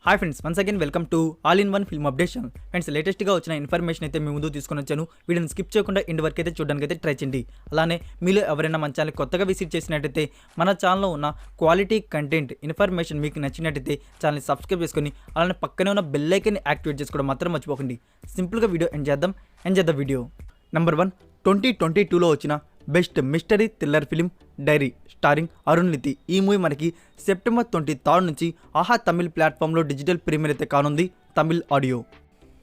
Hi friends, once again welcome to all in one film update channel. Friends, లేటెస్ట్గా వచ్చిన information అయితే మీ ముందు తీసుకొని వచ్చాను. వీడియోని స్కిప్ చేయకుండా ఎండ్ వరకు అయితే చూడడానికి అయితే ట్రై చేయండి. అలానే మీలో ఎవరైనా మన ఛానల్ కొత్తగా విజిట్ చేసినట్టయితే మన ఛానల్లో ఉన్న క్వాలిటీ కంటెంట్ ఇన్ఫర్మేషన్ మీకు నచ్చినట్టయితే ఛానల్ని సబ్స్క్రైబ్ చేసుకొని అలానే పక్కనే ఉన్న బెల్ ఐకాన్ని యాక్టివేట్ చేసుకోవడం మాత్రం మర్చిపోకండి. సింపుల్గా video enjoy the video. Number 1, 2022లో వచ్చిన best mystery thriller film diary starring Arulnithi. ఈ మూవీ మనకి సెప్టెంబర్ 23 నుంచి ఆహా తమిళ్ ప్లాట్ఫామ్లో డిజిటల్ ప్రీమియర్ అయితే కానుంది, Tamil audio.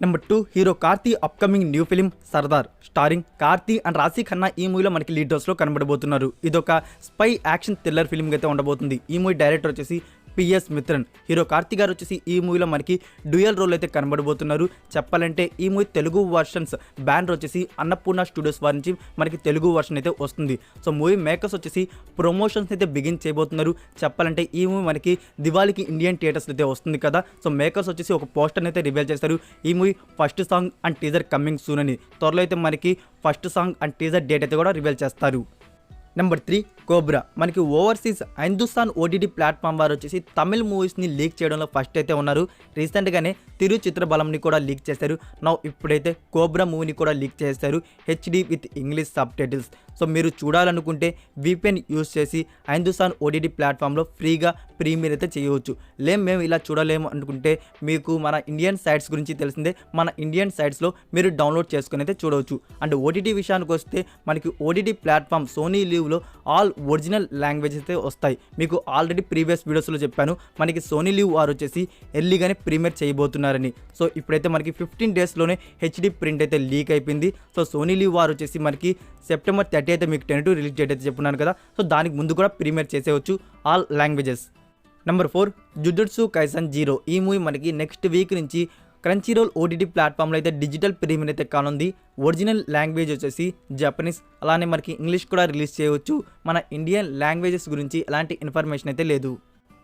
Number 2, hero Karthi upcoming new film Sardar starring Karthi and Raashi Khanna. ఈ మూవీలో మనకి లీడ్ రోల్స్లో కనబడబోతున్నారు. ఇదొక స్పై యాక్షన్ థ్రిల్లర్ ఫిలిం అయితే ఉండబోతుంది. ఈ మూవీ డైరెక్టర్ వచ్చేసి పిఎస్ మిత్రన్. హీరో కార్తీ గారు వచ్చేసి ఈ మూవీలో మనకి డ్యూయల్ రోల్ అయితే కనబడబోతున్నారు. చెప్పాలంటే ఈ మూవీ తెలుగు వర్షన్స్ బ్యానర్ వచ్చేసి అన్నపూర్ణ స్టూడియోస్ వారి నుంచి మనకి తెలుగు వర్షన్ అయితే వస్తుంది. సో మూవీ మేకర్స్ వచ్చేసి ప్రమోషన్స్ అయితే బిగిన్ చేయబోతున్నారు. చెప్పాలంటే ఈ మూవీ మనకి దివాళీకి ఇండియన్ థియేటర్స్ అయితే వస్తుంది కదా. సో మేకర్స్ వచ్చేసి ఒక పోస్టర్ అయితే రివీల్ చేస్తారు. ఈ movie first song and teaser coming soon అని. త్వరలో అయితే మనకి first song and teaser date అయితే కూడా రివీల్ చేస్తారు. Number 3, cobra. మనకి ఓవర్సీస్ హిందుస్థాన్ ఓటీటీ ప్లాట్ఫామ్ వారు వచ్చేసి తమిళ్ మూవీస్ని లీక్ చేయడంలో ఫస్ట్ అయితే ఉన్నారు. రీసెంట్గానే తిరు చిత్రబలంని కూడా లీక్ చేశారు. ఇప్పుడైతే కోబ్రా మూవీని కూడా లీక్ చేశారు, HD with English sub titles. So మీరు చూడాలనుకుంటే VPN యూస్ చేసి హిందుస్థాన్ ఓటీటీ ప్లాట్ఫామ్లో ఫ్రీగా ప్రీమియర్ అయితే చేయవచ్చు. మేము ఇలా చూడలేము అనుకుంటే మీకు మన ఇండియన్ సైట్స్ గురించి తెలిసిందే. మన ఇండియన్ సైట్స్లో మీరు డౌన్లోడ్ చేసుకుని అయితే చూడవచ్చు. అండ్ ఓటీటీ విషయానికి వస్తే మనకి ఓటీటీ ప్లాట్ఫామ్ సోనీ లీవ్లో ఆల్ ఒరిజినల్ లాంగ్వేజ్ అయితే వస్తాయి. మీకు ఆల్రెడీ ప్రీవియస్ వీడియోస్లో చెప్పాను, మనకి సోనీ లీవ్ వారు వచ్చేసి ఎర్లీగానే ప్రీమియర్ చేయబోతున్నారని. సో ఇప్పుడైతే మనకి 15 డేస్లోనే హెచ్డి ప్రింట్ అయితే లీక్ అయిపోయింది. సో సోనీ లీవ్ వారు వచ్చేసి మనకి సెప్టెంబర్ 30 అయితే మీకు 10 రిలీజ్ డేట్ అయితే చెప్పున్నాను కదా. సో దానికి ముందు కూడా ప్రీమియర్ చేసేవచ్చు all languages. Number 4, Jujutsu Kaisen zero. ఈ మూవీ మనకి నెక్స్ట్ వీక్ నుంచి క్రంచీ రోల్ ఓటీటీ ప్లాట్ఫామ్లో అయితే డిజిటల్ ప్రీమియర్ అయితే కానుంది. ఒరిజినల్ లాంగ్వేజ్ వచ్చేసి జపనీస్, అలానే మనకి ఇంగ్లీష్ కూడా రిలీజ్ చేయవచ్చు. మన ఇండియన్ లాంగ్వేజెస్ గురించి ఎలాంటి ఇన్ఫర్మేషన్ అయితే లేదు.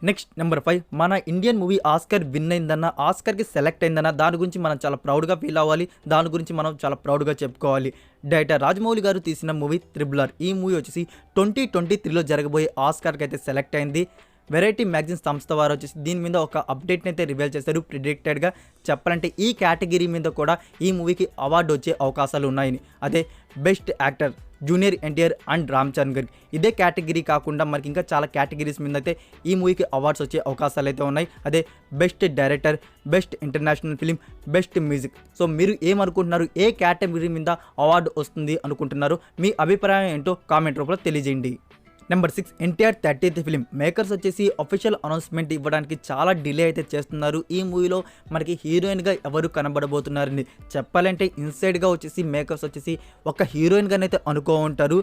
నెక్స్ట్ నెంబర్ 5, మన ఇండియన్ మూవీ ఆస్కర్ విన్ అయిందన్న, ఆస్కర్కి సెలెక్ట్ అయిందన్న దాని గురించి మనం చాలా ప్రౌడ్గా ఫీల్ అవ్వాలి. దాని గురించి మనం చాలా ప్రౌడ్గా చెప్పుకోవాలి. డైరెక్టర్ రాజమౌళి గారు తీసిన మూవీ త్రిబుల్ ఆర్. ఈ మూవీ వచ్చేసి 2023లో జరగబోయే ఆస్కర్కి అయితే సెలెక్ట్ అయింది. వెరైటీ మ్యాగజైన్ సంస్థ వారు వచ్చేసి దీని మీద ఒక అప్డేట్ని అయితే రివీల్ చేశారు. ప్రిడిక్టెడ్గా చెప్పాలంటే ఈ కేటగిరీ మీద కూడా ఈ మూవీకి అవార్డు వచ్చే అవకాశాలు ఉన్నాయని. అదే best actor junior NTR and Ram Charan గారికి. ఇదే కేటగిరీ కాకుండా మనకి ఇంకా చాలా కేటగిరీస్ మీద అయితే ఈ మూవీకి అవార్డ్స్ వచ్చే అవకాశాలు అయితే ఉన్నాయి. అదే best director, best international film, best music. So మీరు ఏమనుకుంటున్నారు, ఏ కేటగిరీ మీద అవార్డు వస్తుంది అనుకుంటున్నారు? మీ అభిప్రాయం ఏంటో కామెంట్ రూపంలో తెలియజేయండి. Number 6, NTR 30th film. Makers వచ్చేసి అఫీషియల్ అనౌన్స్మెంట్ ఇవ్వడానికి చాలా డిలే అయితే చేస్తున్నారు. ఈ మూవీలో మనకి హీరోయిన్గా ఎవరు కనబడబోతున్నారని చెప్పాలంటే ఇన్సైడ్గా వచ్చేసి మేకర్స్ వచ్చేసి ఒక హీరోయిన్గానైతే అనుకో ఉంటారు.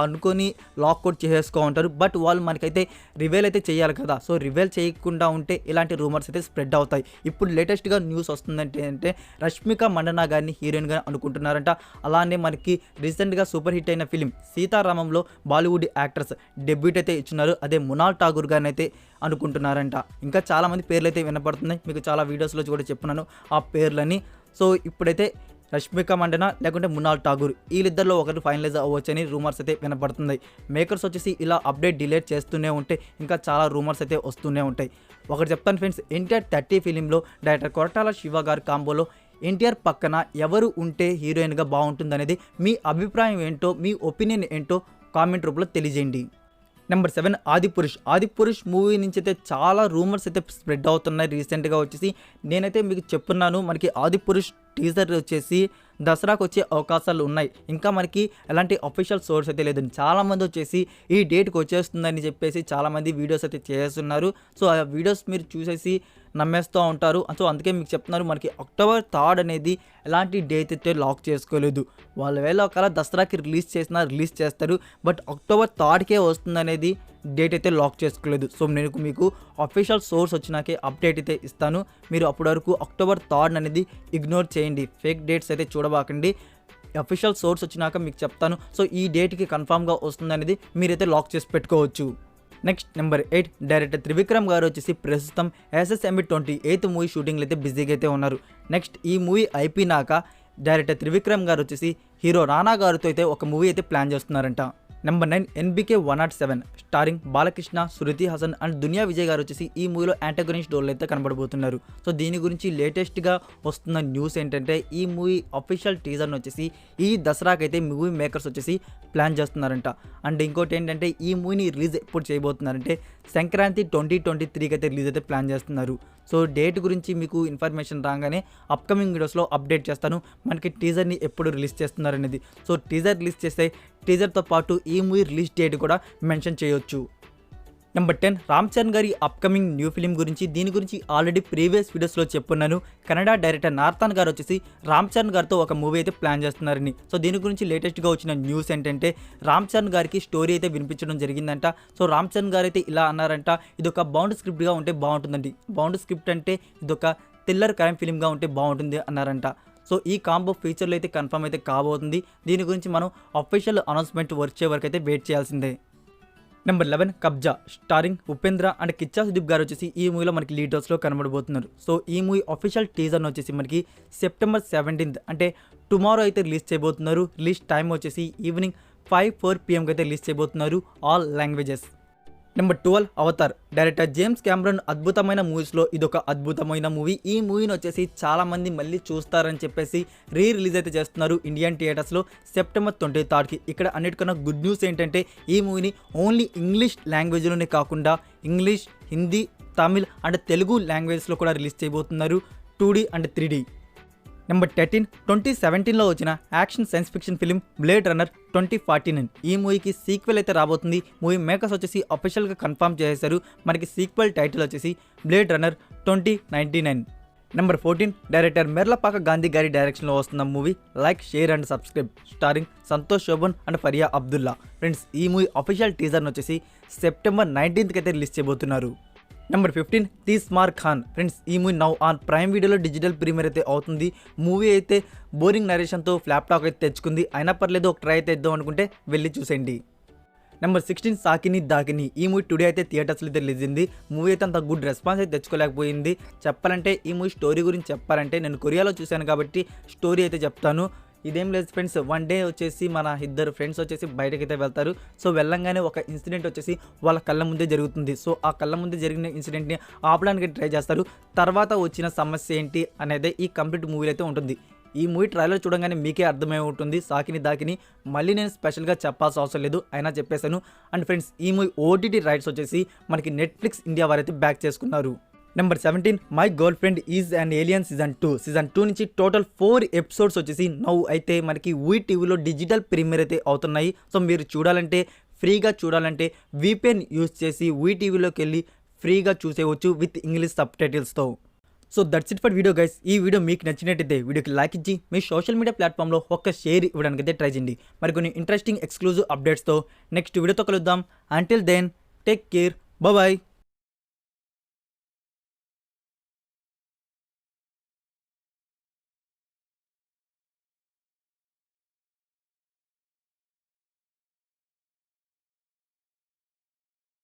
అనుకొని లాక్అవుట్ చేసేసుకో ఉంటారు. బట్ వాళ్ళు మనకైతే రివీల్ అయితే చేయాలి కదా. సో రివీల్ చేయకుండా ఉంటే ఇలాంటి రూమర్స్ అయితే స్ప్రెడ్ అవుతాయి. ఇప్పుడు లేటెస్ట్గా న్యూస్ వస్తుందంటే రష్మిక మండనా గారిని హీరోయిన్గా అనుకుంటున్నారంట. అలానే మనకి రీసెంట్గా సూపర్ హిట్ అయిన ఫిలిం సీతారామంలో బాలీవుడ్ యాక్టర్స్ డెబ్యూట్ అయితే ఇచ్చున్నారు. అదే మృణాల్ ఠాగూర్ గారిని అయితే అనుకుంటున్నారంట. ఇంకా చాలామంది పేర్లు అయితే వినపడుతున్నాయి, మీకు చాలా వీడియోస్లో కూడా చెప్పున్నాను ఆ పేర్లని. సో ఇప్పుడైతే రష్మిక మండన లేకుంటే మృణాల్ ఠాగూర్ వీళ్ళిద్దరిలో ఒకరు ఫైనలైజ్ అవ్వచ్చని రూమర్స్ అయితే వినపడుతున్నాయి. మేకర్స్ వచ్చేసి ఇలా అప్డేట్ డిలేట్ చేస్తూనే ఉంటే ఇంకా చాలా రూమర్స్ అయితే వస్తూనే ఉంటాయి. ఒకటి చెప్తాను ఫ్రెండ్స్, ఎన్టీఆర్ 30 ఫిలింలో డైరెక్టర్ కొరటాల శివ గారి కాంబోలో ఎన్టీఆర్ పక్కన ఎవరు ఉంటే హీరోయిన్గా బాగుంటుందనేది మీ అభిప్రాయం ఏంటో, మీ ఒపీనియన్ ఏంటో కామెంట్ రూపంలో తెలియజేయండి. నెంబర్ 7, ఆదిపురుష్ మూవీ నుంచి అయితే చాలా రూమర్స్ అయితే స్ప్రెడ్ అవుతున్నాయి. రీసెంట్గా వచ్చేసి నేనైతే మీకు చెప్తున్నాను, మనకి ఆదిపురుష్ టీజర్ వచ్చేసి దసరాకు వచ్చే అవకాశాలు ఉన్నాయి. ఇంకా మనకి ఎలాంటి అఫీషియల్ సోర్స్ అయితే లేదు. చాలామంది వచ్చేసి ఈ డేట్కి వచ్చేస్తుందని చెప్పేసి చాలామంది వీడియోస్ అయితే చేస్తున్నారు. సో ఆ వీడియోస్ మీరు చూసేసి నమ్మేస్తూ ఉంటారు. సో అందుకే మీకు చెప్తున్నారు, మనకి అక్టోబర్ 3 అనేది ఎలాంటి డేట్ అయితే లాక్ చేసుకోలేదు. వాళ్ళ వేళ ఒకవేళ దసరాకి రిలీజ్ చేస్తారు. బట్ అక్టోబర్ 3కే వస్తుందనేది డేట్ అయితే లాక్ చేసుకోలేదు. సో నేను మీకు అఫీషియల్ సోర్స్ వచ్చినాకే అప్డేట్ అయితే ఇస్తాను. మీరు అప్పటి వరకు అక్టోబర్ 3 అనేది ఇగ్నోర్ చేయండి. ఫేక్ డేట్స్ అయితే చూడబాకండి. అఫీషియల్ సోర్స్ వచ్చినాక మీకు చెప్తాను. సో ఈ డేట్కి కన్ఫామ్గా వస్తుందనేది మీరైతే లాక్ చేసి పెట్టుకోవచ్చు. నెక్స్ట్ నెంబర్ 8, డైరెక్టర్ త్రివిక్రమ్ గారు వచ్చేసి ప్రస్తుతం SSMB 28th మూవీ షూటింగ్లో అయితే బిజీగా అయితే ఉన్నారు. నెక్స్ట్ ఈ మూవీ అయిపోయినాక డైరెక్టర్ త్రివిక్రమ్ గారు వచ్చేసి హీరో రానా గారితో అయితే ఒక మూవీ అయితే ప్లాన్ చేస్తున్నారంట. Number 9 NBK 107 starring Balakrishna, Shruti Haasan and దునియా విజయ్ గారు వచ్చేసి ఈ మూవీలో యాంటగనిస్ట్ రోల్ అయితే కనబడబోతున్నారు. సో దీని గురించి లేటెస్ట్గా వస్తున్న న్యూస్ ఏంటంటే ఈ మూవీ అఫీషియల్ టీజర్ని వచ్చేసి ఈ దసరాకైతే మూవీ మేకర్స్ వచ్చేసి ప్లాన్ చేస్తున్నారంట. అండ్ ఇంకోటి ఏంటంటే ఈ మూవీని రిలీజ్ ఎప్పుడు చేయబోతున్నారంటే సంక్రాంతి 2023కి అయితే రిలీజ్ అయితే ప్లాన్ చేస్తున్నారు. సో డేట్ గురించి మీకు ఇన్ఫర్మేషన్ రాగానే అప్కమింగ్ వీడియోస్లో అప్డేట్ చేస్తాను మనకి టీజర్ని ఎప్పుడు రిలీజ్ చేస్తున్నారు అనేది. సో టీజర్ రిలీజ్ చేస్తే టీజర్తో పాటు ఈ మూవీ రిలీజ్ డేట్ కూడా మెన్షన్ చేయొచ్చు. నెంబర్ 10 రామ్ చరణ్ గారి అప్కమింగ్ న్యూ ఫిలిం గురించి దీని గురించి ఆల్రెడీ ప్రీవియస్ వీడియోస్లో చెప్పున్నాను. కన్నడ డైరెక్టర్ నార్థన్ గారు వచ్చేసి రామ్ చరణ్ గారితో ఒక మూవీ అయితే ప్లాన్ చేస్తున్నారని. సో దీని గురించి లేటెస్ట్గా వచ్చిన న్యూస్ ఏంటంటే రామ్ చరణ్ గారికి స్టోరీ అయితే వినిపించడం జరిగిందంట. సో రామ్ చరణ్ గారు అయితే ఇలా అన్నారంట, ఇదొక బౌండ్ స్క్రిప్ట్గా ఉంటే బాగుంటుందండి. బౌండ్ స్క్రిప్ట్ అంటే ఇదొక థ్రిల్లర్ క్రైమ్ ఫిలింగా ఉంటే బాగుంటుంది అన్నారంట. సో ఈ కాంబో ఫ్యూచర్లో అయితే కన్ఫర్మ్ అయితే కాబోతుంది. దీని గురించి మనం అఫీషియల్ అనౌన్స్మెంట్ వచ్చే వరకు అయితే వెయిట్ చేయాల్సిందే. నెంబర్ 11 కబ్జా స్టారింగ్ ఉపేంద్ర అండ్ కిచ్చా సుదీప్ గారు వచ్చేసి ఈ మూవీలో మనకి లీడ్ రోల్స్లో కనబడబోతున్నారు. సో ఈ మూవీ అఫీషియల్ టీజర్ని వచ్చేసి మనకి సెప్టెంబర్ 17 అంటే టుమారో అయితే రిలీజ్ చేయబోతున్నారు. రిలీజ్ టైం వచ్చేసి ఈవినింగ్ 5-4 PM అయితే రిలీజ్ చేయబోతున్నారు all languages. Number 12 Avatar director James Cameron అద్భుతమైన మూవీస్లో ఇదొక అద్భుతమైన మూవీ. ఈ మూవీని వచ్చేసి చాలామంది మళ్ళీ చూస్తారని చెప్పేసి రిలీజ్ అయితే చేస్తున్నారు ఇండియన్ థియేటర్స్లో సెప్టెంబర్ 23కి. ఇక్కడ అన్నిటికన్నా గుడ్ న్యూస్ ఏంటంటే ఈ మూవీని ఓన్లీ ఇంగ్లీష్ లాంగ్వేజ్లోనే కాకుండా ఇంగ్లీష్, హిందీ, తమిళ్ అండ్ తెలుగు లాంగ్వేజ్లో కూడా రిలీజ్ చేయబోతున్నారు 2D అండ్ 3D. నెంబర్ 13 2017లో వచ్చిన action science fiction film blade runner 2049. ఈ మూవీకి సీక్వెల్ అయితే రాబోతుంది. మూవీ మేకర్స్ వచ్చేసి అఫీషియల్గా కన్ఫర్మ్ చేశారు. మనకి సీక్వెల్ టైటిల్ వచ్చేసి Blade Runner 2099. Number 14 director Merlapaka Gandhi గారి డైరెక్షన్లో వస్తున్న movie like, share and subscribe starring Santosh Sobhan and Faria Abdullah. Friends ఈ మూవీ అఫీషియల్ టీజర్ని వచ్చేసి సెప్టెంబర్ 19కి అయితే రిలీజ్ చేయబోతున్నారు. నెంబర్ 15 తీస్మార్ ఖాన్. ఫ్రెండ్స్ ఈ మూవీ నౌ ఆన్ ప్రైమ్ వీడియోలో డిజిటల్ ప్రీమియర్ అయితే అవుతుంది. మూవీ అయితే బోరింగ్ నరేషన్తో ఫ్లాప్ టాక్ అయితే తెచ్చుకుంది. అయినా పర్లేదు ఒక ట్రై అయితే ఇద్దాం అనుకుంటే వెళ్ళి చూసేయండి. నెంబర్ 16 సాకిని దాకిని. ఈ మూవీ టుడే అయితే థియేటర్స్లో అయితే రిలీజ్ అయింది. మూవీ అయితే అంత గుడ్ రెస్పాన్స్ అయితే తెచ్చుకోలేకపోయింది. చెప్పాలంటే ఈ మూవీ స్టోరీ గురించి చెప్పాలంటే నేను కొరియాలో చూశాను కాబట్టి స్టోరీ అయితే చెప్తాను. ఇదేం లేదు ఫ్రెండ్స్, వన్ డే వచ్చేసి మన ఇద్దరు ఫ్రెండ్స్ వచ్చేసి బయటకైతే వెళ్తారు. సో వెళ్ళంగానే ఒక ఇన్సిడెంట్ వచ్చేసి వాళ్ళ కళ్ళ ముందే జరుగుతుంది. సో ఆ కళ్ళ ముందే జరిగిన ఇన్సిడెంట్ని ఆపడానికి ట్రై చేస్తారు. తర్వాత వచ్చిన సమస్య ఏంటి అనేది ఈ కంప్లీట్ మూవీలో అయితే ఉంటుంది. ఈ మూవీ ట్రైలర్ చూడగానే మీకే అర్థమై ఉంటుంది సాకిని దాకిని. మళ్ళీ నేను స్పెషల్గా చెప్పాల్సిన అవసరం లేదు, అయినా చెప్పేశాను. అండ్ ఫ్రెండ్స్ ఈ మూవీ ఓటీటీ రైట్స్ వచ్చేసి మనకి నెట్ఫ్లిక్స్ ఇండియా వారైతే బ్యాక్ చేసుకున్నారు. Number 17 my girl friend is and alien season 2 నుంచి టోటల్ 4 ఎపిసోడ్స్ వచ్చేసి నౌ అయితే మనకి టీవీలో డిజిటల్ ప్రీమియర్ అయితే అవుతున్నాయి. సో మీరు చూడాలంటే ఫ్రీగా చూడాలంటే VPN యూజ్ చేసి టీవీలోకి వెళ్ళి ఫ్రీగా చూసేవచ్చు విత్ ఇంగ్లీష్ సబ్ టైటిల్స్తో. So that's it for video guys. ఈ వీడియో మీకు నచ్చినట్టయితే వీడియోకి లైక్ ఇచ్చి మీ సోషల్ మీడియా ప్లాట్ఫామ్లో ఒక్క షేర్ ఇవ్వడానికి అయితే ట్రై చేయండి. మరికొన్ని ఇంట్రెస్టింగ్ ఎక్స్క్లూజివ్ అప్డేట్స్తో నెక్స్ట్ వీడియోతో కలుద్దాం. Until then take care, bye.